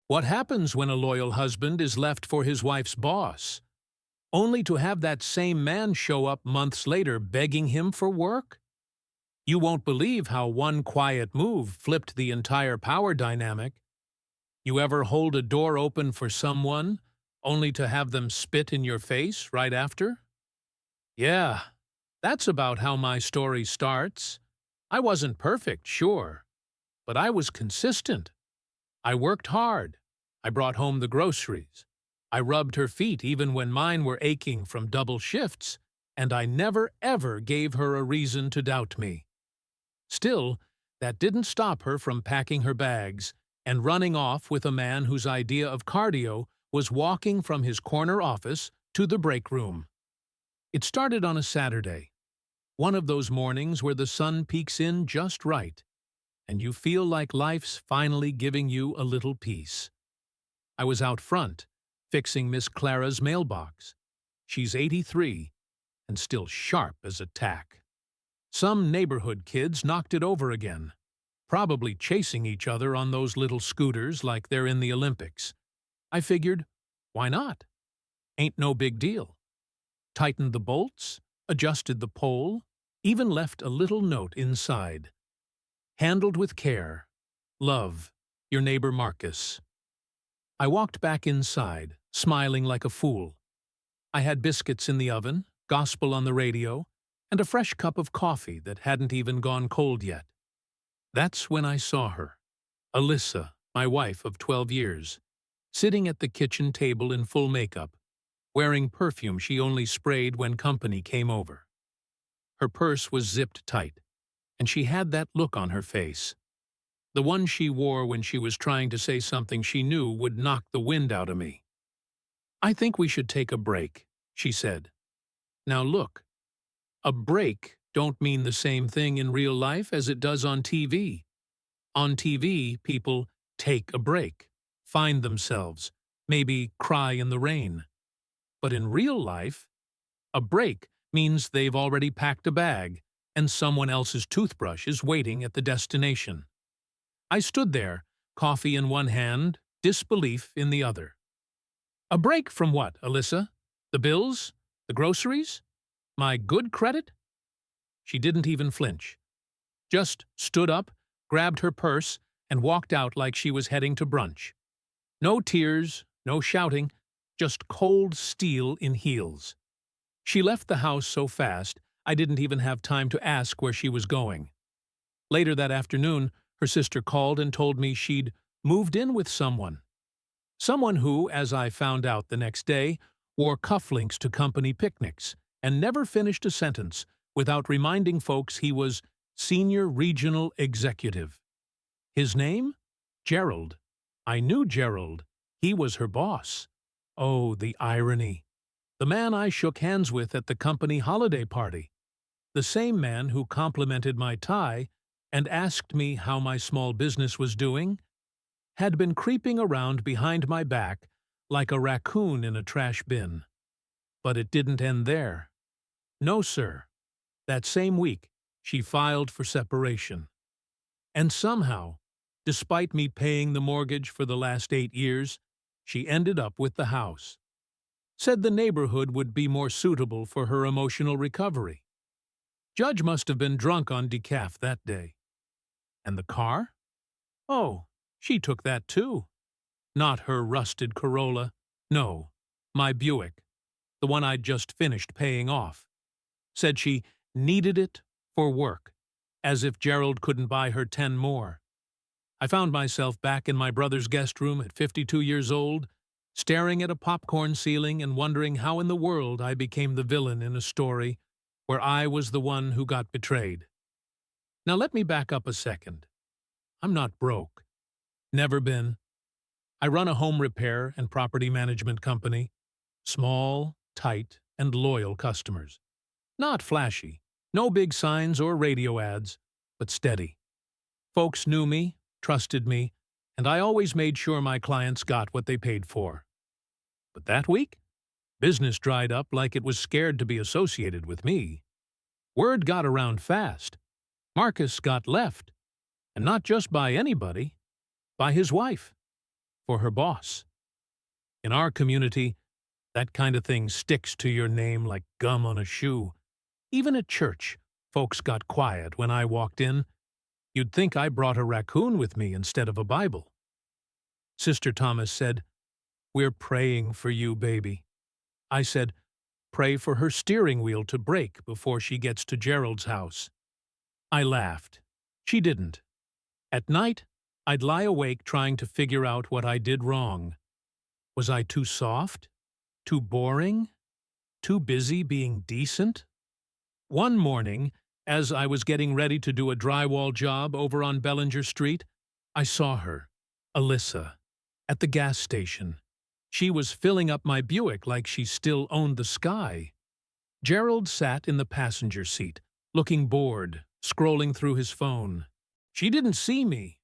What happens when a loyal husband is left for his wife's boss, only to have that same man show up months later begging him for work? You won't believe how one quiet move flipped the entire power dynamic. You ever hold a door open for someone, only to have them spit in your face right after? Yeah, that's about how my story starts. I wasn't perfect, sure, but I was consistent. I worked hard. I brought home the groceries. I rubbed her feet even when mine were aching from double shifts, and I never ever gave her a reason to doubt me. Still, that didn't stop her from packing her bags and running off with a man whose idea of cardio was walking from his corner office to the break room. It started on a Saturday, one of those mornings where the sun peeks in just right, and you feel like life's finally giving you a little peace. I was out front, fixing Miss Clara's mailbox. She's 83 and still sharp as a tack. Some neighborhood kids knocked it over again, probably chasing each other on those little scooters like they're in the Olympics. I figured, why not? Ain't no big deal. Tightened the bolts, adjusted the pole, even left a little note inside. Handled with care. Love, your neighbor Marcus. I walked back inside, smiling like a fool. I had biscuits in the oven, gospel on the radio, and a fresh cup of coffee that hadn't even gone cold yet. That's when I saw her, Alyssa, my wife of 12 years, sitting at the kitchen table in full makeup, wearing perfume she only sprayed when company came over. Her purse was zipped tight, and she had that look on her face, the one she wore when she was trying to say something she knew would knock the wind out of me. "I think we should take a break," she said. Now look, a break don't mean the same thing in real life as it does on TV. On TV, people take a break, find themselves, maybe cry in the rain. But in real life, a break means they've already packed a bag and someone else's toothbrush is waiting at the destination. I stood there, coffee in one hand, disbelief in the other. A break from what, Alyssa? The bills? The groceries? My good credit? She didn't even flinch. Just stood up, grabbed her purse, and walked out like she was heading to brunch. No tears, no shouting, just cold steel in heels. She left the house so fast, I didn't even have time to ask where she was going. Later that afternoon, her sister called and told me she'd moved in with someone. Someone who, as I found out the next day, wore cufflinks to company picnics and never finished a sentence without reminding folks he was Senior Regional Executive. His name? Gerald. I knew Gerald. He was her boss. Oh, the irony. The man I shook hands with at the company holiday party. The same man who complimented my tie and asked me how my small business was doing, had been creeping around behind my back like a raccoon in a trash bin. But it didn't end there. No, sir. That same week, she filed for separation. And somehow, despite me paying the mortgage for the last 8 years, she ended up with the house. Said the neighborhood would be more suitable for her emotional recovery. Judge must have been drunk on decaf that day. And the car? Oh, she took that too. Not her rusted Corolla. No, my Buick, the one I'd just finished paying off. Said she needed it for work, as if Gerald couldn't buy her 10 more. I found myself back in my brother's guest room at 52 years old, staring at a popcorn ceiling and wondering how in the world I became the villain in a story where I was the one who got betrayed. Now let me back up a second. I'm not broke. Never been. I run a home repair and property management company. Small, tight, and loyal customers. Not flashy. No big signs or radio ads, but steady. Folks knew me, trusted me, and I always made sure my clients got what they paid for. But that week, business dried up like it was scared to be associated with me. Word got around fast. Marcus got left, and not just by anybody, by his wife. for her boss. In our community, that kind of thing sticks to your name like gum on a shoe. Even at church, folks got quiet when I walked in. You'd think I brought a raccoon with me instead of a Bible. Sister Thomas said, "We're praying for you, baby." I said, "Pray for her steering wheel to break before she gets to Gerald's house." I laughed. She didn't. At night, I'd lie awake trying to figure out what I did wrong. Was I too soft? Too boring? Too busy being decent? One morning, as I was getting ready to do a drywall job over on Bellinger Street, I saw her, Alyssa, at the gas station. She was filling up my Buick like she still owned the sky. Gerald sat in the passenger seat, looking bored, scrolling through his phone. She didn't see me.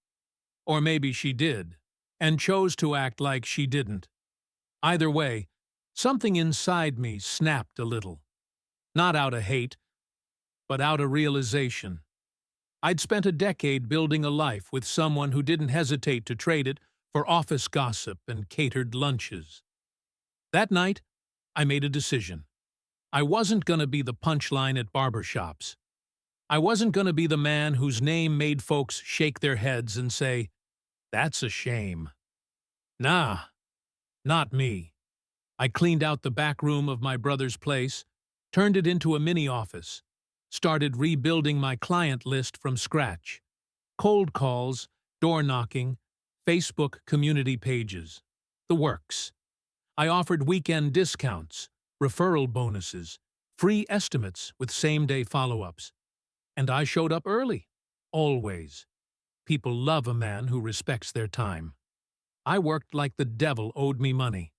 Or maybe she did, and chose to act like she didn't. Either way, something inside me snapped a little. Not out of hate, but out of realization. I'd spent a decade building a life with someone who didn't hesitate to trade it for office gossip and catered lunches. That night, I made a decision. I wasn't going to be the punchline at barbershops. I wasn't going to be the man whose name made folks shake their heads and say, "That's a shame." Nah, not me. I cleaned out the back room of my brother's place, turned it into a mini office, started rebuilding my client list from scratch. Cold calls, door knocking, Facebook community pages. The works. I offered weekend discounts, referral bonuses, free estimates with same-day follow-ups. And I showed up early. Always. People love a man who respects their time. I worked like the devil owed me money.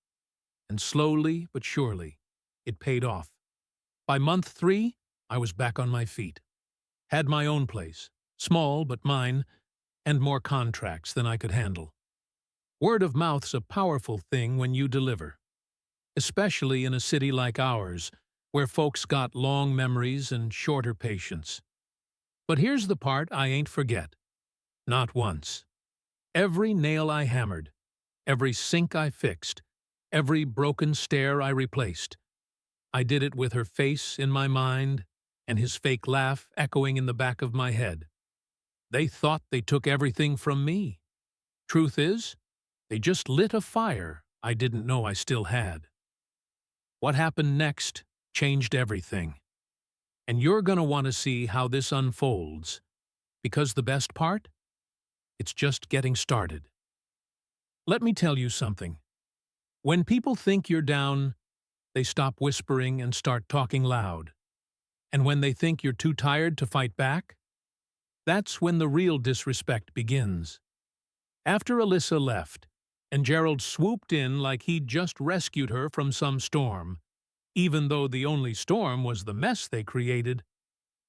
And slowly but surely, it paid off. By month 3, I was back on my feet. Had my own place, small but mine, and more contracts than I could handle. Word of mouth's a powerful thing when you deliver. Especially in a city like ours, where folks got long memories and shorter patience. But here's the part I ain't forget. Not once. Every nail I hammered, every sink I fixed, every broken stair I replaced. I did it with her face in my mind and his fake laugh echoing in the back of my head. They thought they took everything from me. Truth is, they just lit a fire I didn't know I still had. What happened next changed everything. And you're going to want to see how this unfolds, because the best part? It's just getting started. Let me tell you something. When people think you're down, they stop whispering and start talking loud. And when they think you're too tired to fight back, that's when the real disrespect begins. After Alyssa left, and Gerald swooped in like he'd just rescued her from some storm, even though the only storm was the mess they created,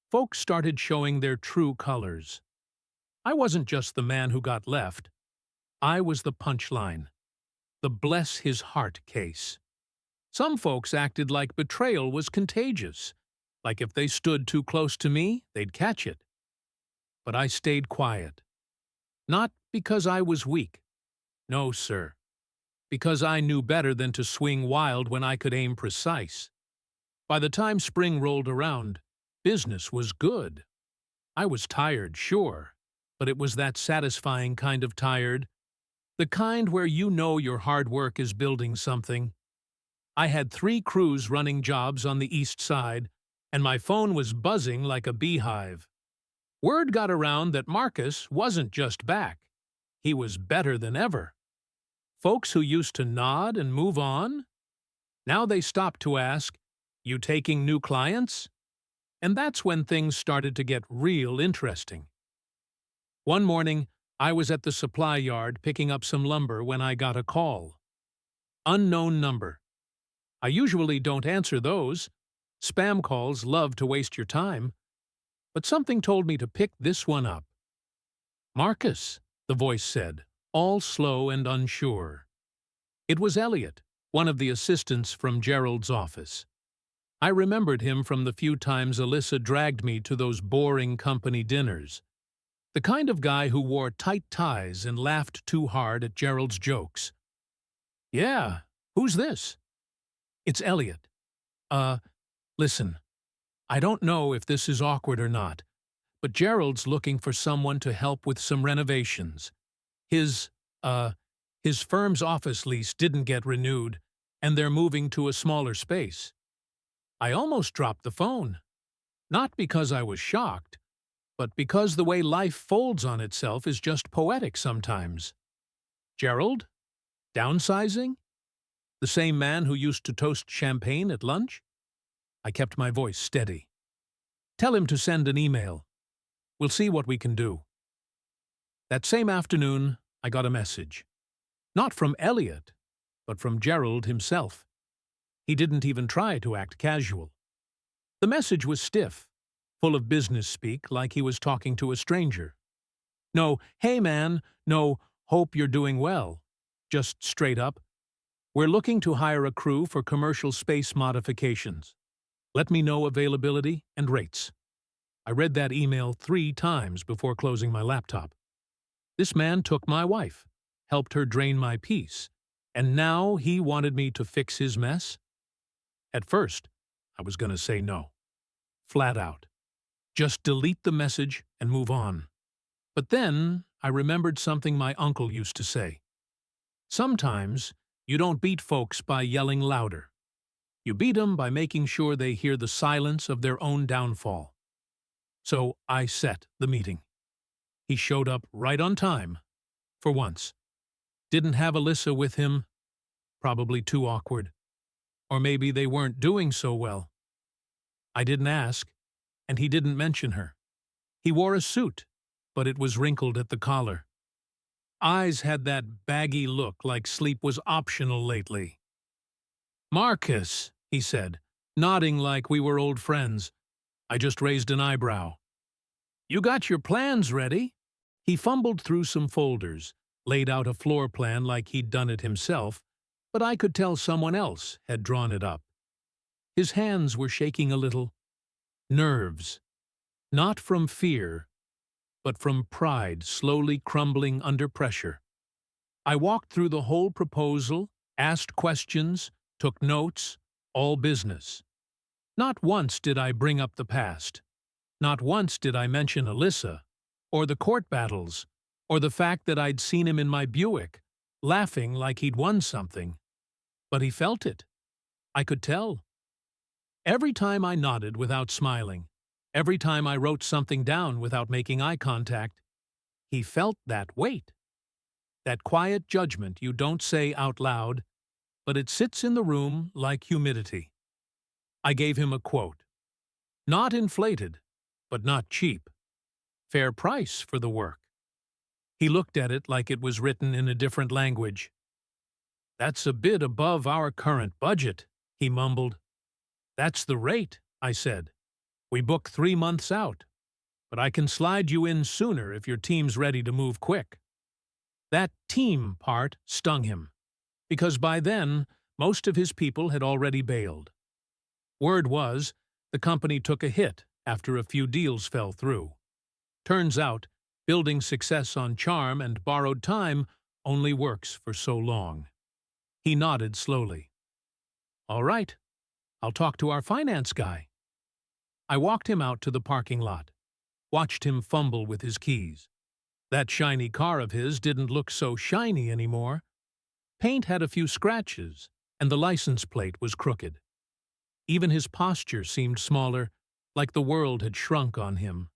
folks started showing their true colors. I wasn't just the man who got left. I was the punchline, the bless his heart case. Some folks acted like betrayal was contagious, like if they stood too close to me, they'd catch it. But I stayed quiet. Not because I was weak. No, sir. Because I knew better than to swing wild when I could aim precise. By the time spring rolled around, business was good. I was tired, sure, but it was that satisfying kind of tired, the kind where you know your hard work is building something. I had 3 crews running jobs on the east side, and my phone was buzzing like a beehive. Word got around that Marcus wasn't just back. He was better than ever. Folks who used to nod and move on, now they stopped to ask, "You taking new clients?" And that's when things started to get real interesting. One morning, I was at the supply yard picking up some lumber when I got a call. Unknown number. I usually don't answer those. Spam calls love to waste your time. But something told me to pick this one up. "Marcus," the voice said, all slow and unsure. It was Elliot, one of the assistants from Gerald's office. I remembered him from the few times Alyssa dragged me to those boring company dinners. The kind of guy who wore tight ties and laughed too hard at Gerald's jokes. "Yeah, who's this?" "It's Elliot. Uh, listen, I don't know if this is awkward or not, but Gerald's looking for someone to help with some renovations. His, uh, his firm's office lease didn't get renewed, and they're moving to a smaller space." I almost dropped the phone. Not because I was shocked, but because the way life folds on itself is just poetic sometimes. Gerald? Downsizing? The same man who used to toast champagne at lunch? I kept my voice steady. "Tell him to send an email. We'll see what we can do." That same afternoon, I got a message. Not from Elliot, but from Gerald himself. He didn't even try to act casual. The message was stiff, full of business speak like he was talking to a stranger. No, "Hey man," no, "Hope you're doing well." Just straight up, "We're looking to hire a crew for commercial space modifications. Let me know availability and rates." I read that email 3 times before closing my laptop. This man took my wife, helped her drain my peace, and now he wanted me to fix his mess? At first, I was going to say no. Flat out. Just delete the message and move on. But then I remembered something my uncle used to say. Sometimes you don't beat folks by yelling louder. You beat 'em by making sure they hear the silence of their own downfall. So I set the meeting. He showed up right on time, for once. Didn't have Alyssa with him. Probably too awkward. Or maybe they weren't doing so well. I didn't ask, and he didn't mention her. He wore a suit, but it was wrinkled at the collar. Eyes had that baggy look like sleep was optional lately. "Marcus," he said, nodding like we were old friends. I just raised an eyebrow. "You got your plans ready?" He fumbled through some folders, laid out a floor plan like he'd done it himself, but I could tell someone else had drawn it up. His hands were shaking a little. Nerves. Not from fear, but from pride slowly crumbling under pressure. I walked through the whole proposal, asked questions, took notes, all business. Not once did I bring up the past. Not once did I mention Alyssa, or the court battles, or the fact that I'd seen him in my Buick, laughing like he'd won something. But he felt it. I could tell. Every time I nodded without smiling, every time I wrote something down without making eye contact, he felt that weight. That quiet judgment you don't say out loud, but it sits in the room like humidity. I gave him a quote. Not inflated, but not cheap. Fair price for the work. He looked at it like it was written in a different language. "That's a bit above our current budget," he mumbled. "That's the rate," I said. "We book 3 months out, but I can slide you in sooner if your team's ready to move quick." That team part stung him, because by then, most of his people had already bailed. Word was, the company took a hit after a few deals fell through. Turns out, building success on charm and borrowed time only works for so long. He nodded slowly. "All right, I'll talk to our finance guy." I walked him out to the parking lot, watched him fumble with his keys. That shiny car of his didn't look so shiny anymore. Paint had a few scratches, and the license plate was crooked. Even his posture seemed smaller, like the world had shrunk on him.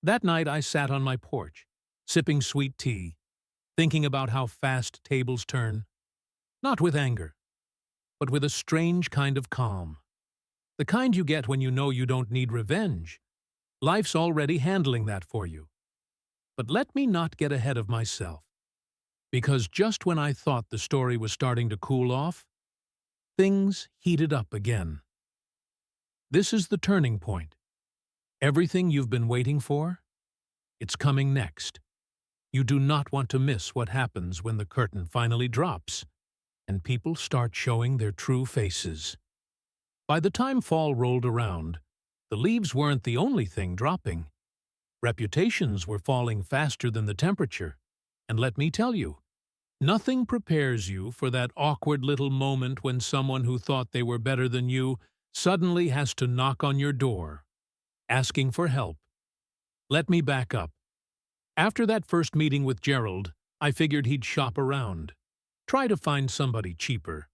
That night I sat on my porch, sipping sweet tea, thinking about how fast tables turn. Not with anger, but with a strange kind of calm. The kind you get when you know you don't need revenge. Life's already handling that for you. But let me not get ahead of myself, because just when I thought the story was starting to cool off, things heated up again. This is the turning point. Everything you've been waiting for, it's coming next. You do not want to miss what happens when the curtain finally drops and people start showing their true faces. By the time fall rolled around, the leaves weren't the only thing dropping. Reputations were falling faster than the temperature. And let me tell you, nothing prepares you for that awkward little moment when someone who thought they were better than you suddenly has to knock on your door, asking for help. Let me back up. After that first meeting with Gerald, I figured he'd shop around. Try to find somebody cheaper.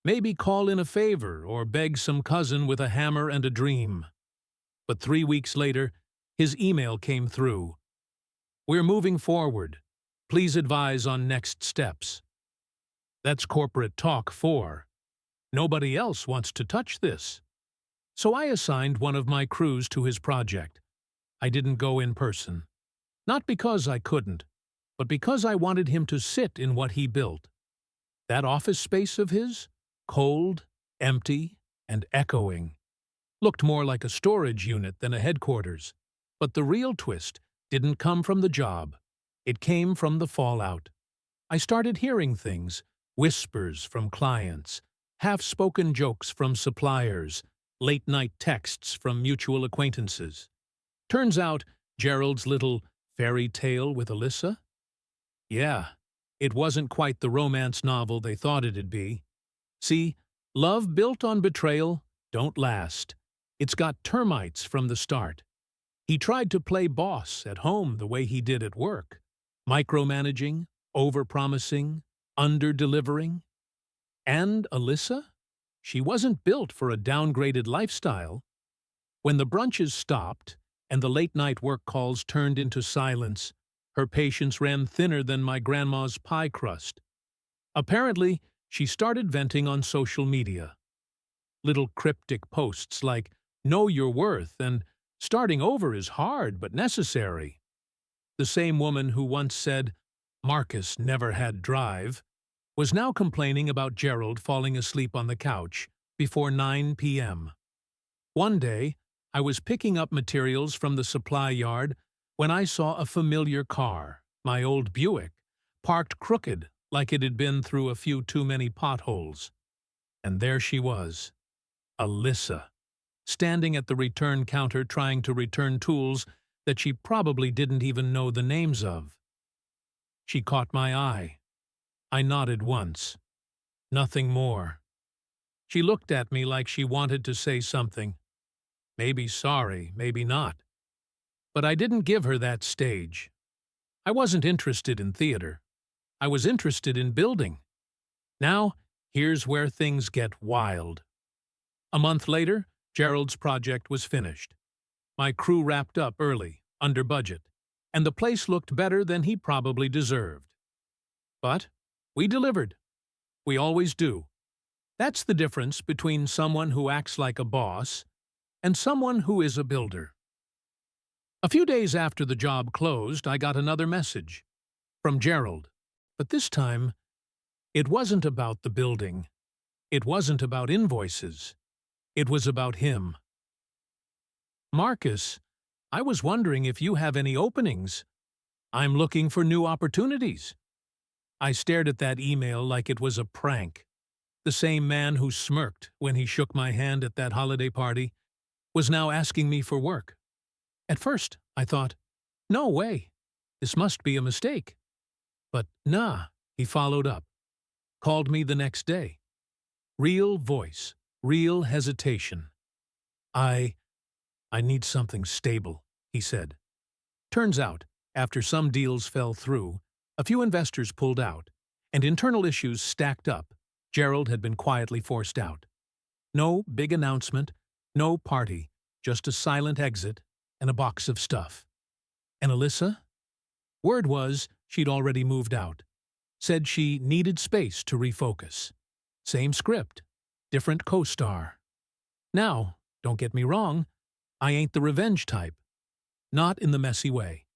Maybe call in a favor or beg some cousin with a hammer and a dream. But 3 weeks later, his email came through. "We're moving forward. Please advise on next steps." That's corporate talk 4. Nobody else wants to touch this. So I assigned one of my crews to his project. I didn't go in person. Not because I couldn't, but because I wanted him to sit in what he built. That office space of his, cold, empty, and echoing, looked more like a storage unit than a headquarters. But the real twist didn't come from the job. It came from the fallout. I started hearing things, whispers from clients, half-spoken jokes from suppliers, late-night texts from mutual acquaintances. Turns out, Gerald's little fairy tale with Alyssa? Yeah, it wasn't quite the romance novel they thought it'd be. See, love built on betrayal don't last. It's got termites from the start. He tried to play boss at home the way he did at work, micromanaging, overpromising, under-delivering. And Alyssa? She wasn't built for a downgraded lifestyle. When the brunches stopped and the late-night work calls turned into silence, her patience ran thinner than my grandma's pie crust. Apparently, she started venting on social media. Little cryptic posts like, "Know your worth," and "Starting over is hard but necessary." The same woman who once said, "Marcus never had drive," was now complaining about Gerald falling asleep on the couch before 9 p.m. One day, I was picking up materials from the supply yard when I saw a familiar car, my old Buick, parked crooked like it had been through a few too many potholes. And there she was, Alyssa, standing at the return counter trying to return tools that she probably didn't even know the names of. She caught my eye. I nodded once. Nothing more. She looked at me like she wanted to say something. Maybe sorry, maybe not. But I didn't give her that stage. I wasn't interested in theater. I was interested in building. Now, here's where things get wild. A month later, Gerald's project was finished. My crew wrapped up early, under budget, and the place looked better than he probably deserved. But we delivered. We always do. That's the difference between someone who acts like a boss and someone who is a builder. A few days after the job closed, I got another message from Gerald. But this time, it wasn't about the building. It wasn't about invoices. It was about him. "Marcus, I was wondering if you have any openings. I'm looking for new opportunities." I stared at that email like it was a prank. The same man who smirked when he shook my hand at that holiday party was now asking me for work. At first, I thought, no way, this must be a mistake. But nah, he followed up. Called me the next day. Real voice, real hesitation. I need something stable," he said. Turns out, after some deals fell through, a few investors pulled out, and internal issues stacked up, Gerald had been quietly forced out. No big announcement, no party, just a silent exit and a box of stuff. And Alyssa? Word was she'd already moved out. Said she needed space to refocus. Same script, different co-star. Now, don't get me wrong, I ain't the revenge type. Not in the messy way.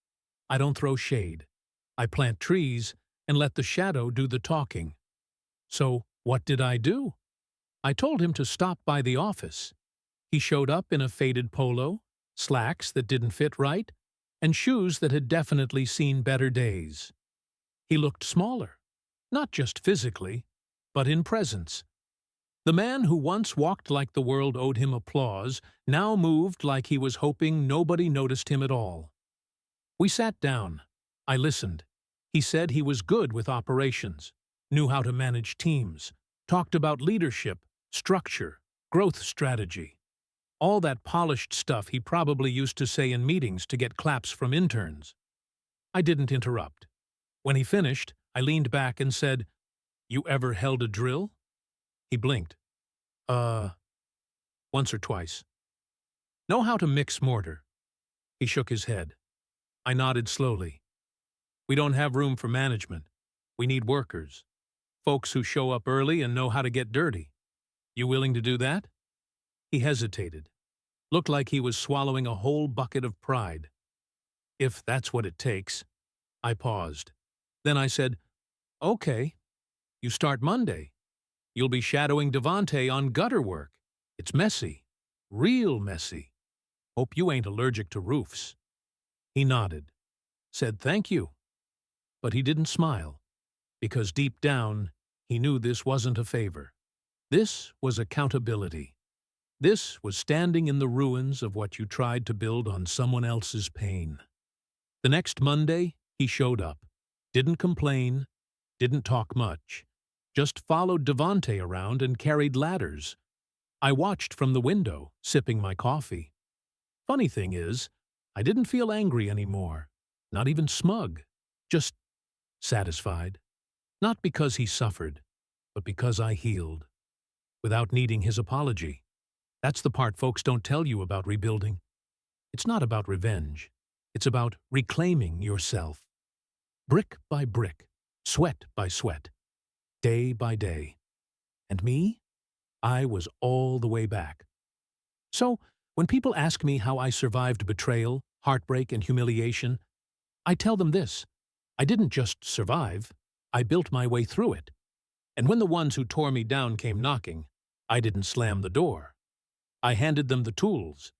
I don't throw shade. I plant trees and let the shadow do the talking. So what did I do? I told him to stop by the office. He showed up in a faded polo, slacks that didn't fit right, and shoes that had definitely seen better days. He looked smaller, not just physically, but in presence. The man who once walked like the world owed him applause now moved like he was hoping nobody noticed him at all. We sat down. I listened. He said he was good with operations, knew how to manage teams, talked about leadership, structure, growth strategy. All that polished stuff he probably used to say in meetings to get claps from interns. I didn't interrupt. When he finished, I leaned back and said, "You ever held a drill?" He blinked. Once or twice. Know how to mix mortar?" He shook his head. I nodded slowly. "We don't have room for management. We need workers. Folks who show up early and know how to get dirty. You willing to do that?" He hesitated. Looked like he was swallowing a whole bucket of pride. "If that's what it takes." I paused. Then I said, "Okay, you start Monday. You'll be shadowing Devante on gutter work. It's messy. Real messy. Hope you ain't allergic to roofs." He nodded, said thank you. But he didn't smile, because deep down, he knew this wasn't a favor. This was accountability. This was standing in the ruins of what you tried to build on someone else's pain. The next Monday, he showed up. Didn't complain, didn't talk much. Just followed Devante around and carried ladders. I watched from the window, sipping my coffee. Funny thing is, I didn't feel angry anymore. Not even smug. Just satisfied. Not because he suffered, but because I healed. Without needing his apology. That's the part folks don't tell you about rebuilding. It's not about revenge. It's about reclaiming yourself. Brick by brick, sweat by sweat, day by day. And me? I was all the way back. So, when people ask me how I survived betrayal, heartbreak, and humiliation, I tell them this. I didn't just survive, I built my way through it. And when the ones who tore me down came knocking, I didn't slam the door. I handed them the tools,